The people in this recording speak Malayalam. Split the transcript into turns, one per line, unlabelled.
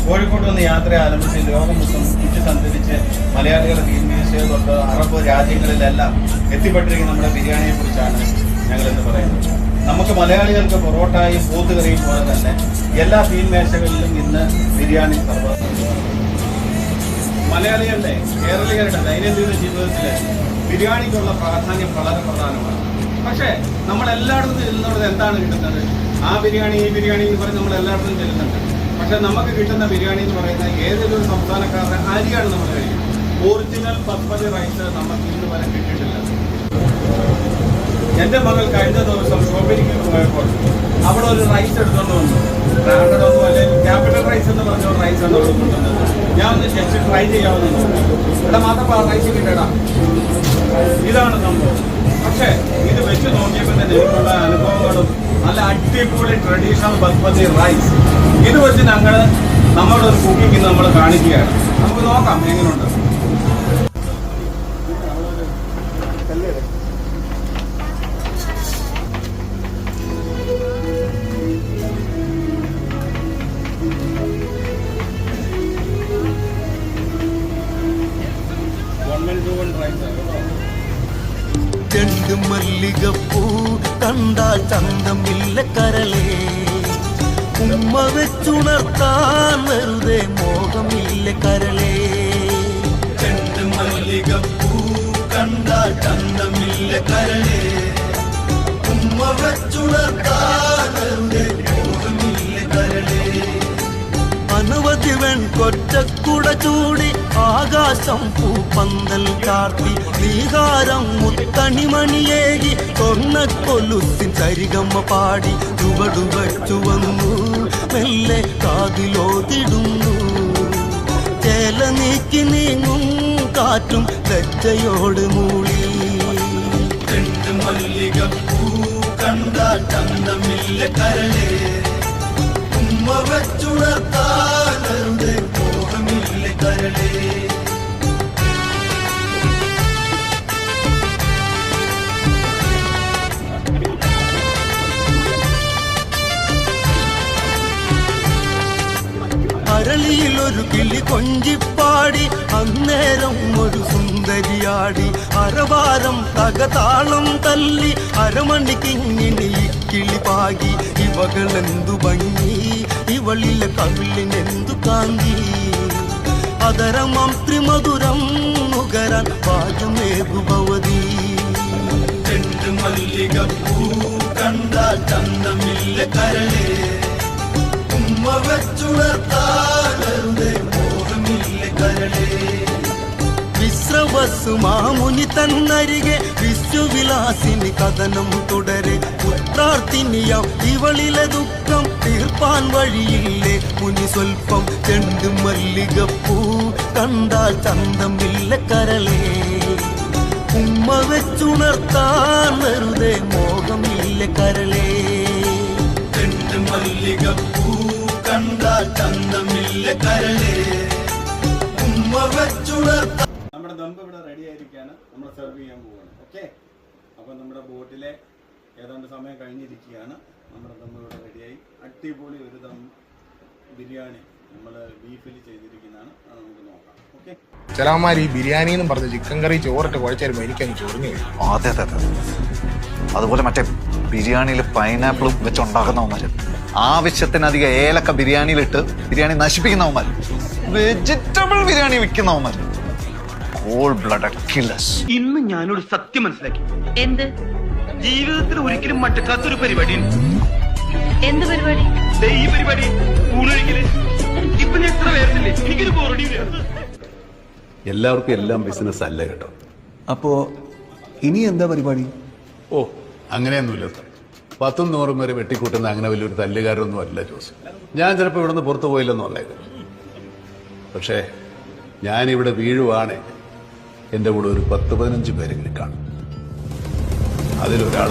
കോഴിക്കോട്ട് നിന്ന് യാത്ര ആരംഭിച്ച് ലോകം മൊത്തം ചുറ്റി സഞ്ചരിച്ച് മലയാളികളുടെ തീരുമാനിച്ചത് തൊട്ട് അറബ് രാജ്യങ്ങളിലെല്ലാം എത്തിപ്പെട്ടിരിക്കുന്ന നമ്മുടെ ബിരിയാണിയെ കുറിച്ചാണ് ഞങ്ങളിന്ന് പറയുന്നത്. നമുക്ക് മലയാളികൾക്ക് പൊറോട്ടയും പോത്തുകറിയും പോലെ തന്നെ എല്ലാ തീൻമേശകളിലും ഇന്ന് ബിരിയാണി സർവ്വ മലയാളികളുടെ കേരളീയരുടെ ദൈനംദിന ജീവിതത്തിൽ ബിരിയാണിക്കുള്ള പ്രാധാന്യം വളരെ പ്രധാനമാണ്. പക്ഷേ നമ്മൾ എല്ലായിടത്തും ചെല്ലുന്നത് എന്താണ് കിട്ടുന്നത്? ആ ബിരിയാണി ഈ ബിരിയാണി എന്ന് പറഞ്ഞ് നമ്മൾ എല്ലായിടത്തും ചെല്ലുന്നുണ്ട്. പക്ഷെ നമുക്ക് കിട്ടുന്ന ബിരിയാണി എന്ന് പറയുന്നത് ഏതൊരു സംസ്ഥാനക്കാരുടെ അരിയാണ് നമ്മൾ കഴിക്കുന്നത്. ഒറിജിനൽ ബസ്മതി റൈസ് നമുക്ക് ഇന്ന് വരെ കിട്ടിയിട്ടില്ല. എൻ്റെ മകൾ കഴിഞ്ഞ ദിവസം ഷോപ്പിലേക്ക് പോയപ്പോൾ അവിടെ ഒരു റൈസ് എടുത്തുകൊണ്ട് വന്നു. ബ്രാൻഡഡ് ഒന്നും അല്ലെങ്കിൽ ക്യാപിറ്റൽ റൈസ് എന്ന് പറഞ്ഞ ഒരു റൈസ് ആണ് അവിടെ കൊണ്ടുവന്നത്. ഞാൻ ഒന്ന് ജസ്റ്റ് ട്രൈ ചെയ്യാവുന്ന ഇവിടെ മാത്രം റൈസ് കിട്ടടാ, ഇതാണ് സംഭവം. പക്ഷേ ഇത് വെച്ച് നോക്കിയപ്പോൾ തന്നെ എനിക്കുള്ള അനുഭവങ്ങളും നല്ല അടിപൊളി ട്രഡീഷണൽ ബസ്മതി റൈസ് ഇത് വെച്ച് നമ്മുടെ ഒരു കുക്കിംഗ് നമ്മൾ കാണിക്കുകയാണ്. നമുക്ക് നോക്കാം എങ്ങനെയുണ്ട്.
ചെണ്ടു മല്ലികപ്പൂ കണ്ടാൽ ചന്തമില്ല കരളേ, ഉമ്മ വെച്ചുണർത്താൻ വെറുതെ മോഹമില്ല കരളേ. ചെണ്ടു മല്ലികപ്പൂ കണ്ടാൽ ചന്തമില്ല കരളേ, ഉമ്മ വെച്ചുണർത്താൻ വെറുതെ മോഹമില്ല കരളേ. അനവധി വെൺകൊറ്റക്കുട ചൂടി ആകാശം പൂപ്പന്തൽ ചാർത്തി നീഹാരം മുത്തണിമണിയേകി സ്വർണ്ണക്കൊലുത്തിൻ ചരികമ്മ പാടി ചുവടുവച്ചു വന്നു മെല്ലെ കാതിലോതിടുന്നു. ചേല നീക്കി നീങ്ങും കാറ്റും ലജ്ജയോട് മൂളി. രണ്ട് മല്ലികപ്പൂ കണ്ടാൽ ചന്തമില്ല കരളേ, ഉമ്മ വെച്ചുണർത്താനരുടെ മോഹമില്ല കരളേ. അരളിയിലൊരു കിളി കൊഞ്ചിപ്പാടി അന്നേരം ഒരു സുന്ദരിയാടി. അരവാരം തകതാളം തല്ലി അരമണിക്കിങ്ങിനി കിളി പാകി. ഇവകളെന്തു ഭംഗി, ഇവളിലെ കവിളിനെന്തു കാന്തി. അതരമം ത്രിമധുരം നുകരാൻ പാചമേകുഭവതി. രണ്ട് മല്ലികപ്പൂ കണ്ടാൽ ചന്തമില്ല കരളേ, ഉമ്മ വെച്ചുണർത്താനരുടെ മോഹമില്ല കരളേ. വിശ്രവസ്സു മാമുനി തന്നരികെ വിശ്വവിലാസിനി കഥനം തുടരെ. പുത്രാർത്ഥിനിയാം ഇവളിലെ ദുഃഖം തീർപ്പാൻ വഴിയില്ലേ മുനി സ്വൽപ്പം. ചെണ്ടു മല്ലികപ്പൂ കണ്ടാൽ ചന്തമില്ല കരളേ, ഉമ്മ വെച്ചുണർത്താൻ വെറുതെ മോഹമില്ല കരളേ. ചെണ്ടു മല്ലികപ്പൂ കണ്ടാൽ ചന്തമില്ല കരളേ, ഉമ്മ വെച്ചുണർത്താൻ.
നമ്മുടെ ദമ്പ് ഇവിടെ റെഡി ആയിരിക്കുകയാണ്. നമ്മൾ സെർവ് ചെയ്യാൻ പോവുകയാണ്. ഓക്കെ, അപ്പം നമ്മുടെ ബോട്ടിലെ ഏതാണ്ട് സമയം കഴിഞ്ഞിരിക്കുകയാണ്. നമ്മുടെ ദമ്പ് ഇവിടെ റെഡിയായി. അടിപൊളി ഒരു ദം ബിരിയാണി നമ്മൾ ബീഫിൽ ചെയ്തിരിക്കുന്നതാണ്. അത് നമുക്ക് നോക്കാം. ഓക്കെ,
ചിലവന്മാർ ഈ ബിരിയാണി എന്നും പറഞ്ഞ് ചിക്കൻ കറി ചോറിട്ട് കുഴച്ചാലും എനിക്കങ്ങ് ചൊറിഞ്ഞു വരും.
അതെ അതെ അതെ. അതുപോലെ മറ്റേ ബിരിയാണിയിൽ പൈനാപ്പിളും വെച്ചുണ്ടാക്കുന്നവന്മാർ, ആവശ്യത്തിനധികം ഏലക്ക ബിരിയാണിയിലിട്ട് ബിരിയാണി നശിപ്പിക്കുന്നവന്മാർ, വെജിറ്റബിൾ ബിരിയാണി വിൽക്കുന്നവന്മാർ, കോൾഡ് ബ്ലഡഡ് കില്ലേഴ്സ്.
ഇന്ന് ഞാനൊരു സത്യം മനസ്സിലാക്കി.
എന്ത്?
ജീവിതത്തിൽ ഒരിക്കലും മറ്റക്കാത്തൊരു പരിപാടി.
എന്ത് പരിപാടി?
ഈ പരിപാടി ഊണൊഴിക്കല്. ഇപ്പൊ ഞാൻ എത്ര പേരുന്നില്ലേ, എനിക്കൊരു ബോറടി.
എല്ലാവർക്കും എല്ലാം ബിസിനസ് അല്ല കേട്ടോ.
അപ്പോ ഇനി എന്താ പരിപാടി?
ഓ, അങ്ങനെയൊന്നുമില്ല സാർ. 10 100 വരെ വെട്ടിക്കൂട്ടുന്ന അങ്ങനെ വലിയൊരു തല്ലുകാരൊന്നും അല്ല ജോസ്. ഞാൻ ചിലപ്പോൾ ഇവിടുന്ന് പുറത്തു പോയില്ലെന്നും അല്ലേക്കും. പക്ഷേ ഞാനിവിടെ വീഴുവാണേ എൻ്റെ കൂടെ ഒരു 10 15 പേരെങ്കിലും കാണും. അതിലൊരാൾ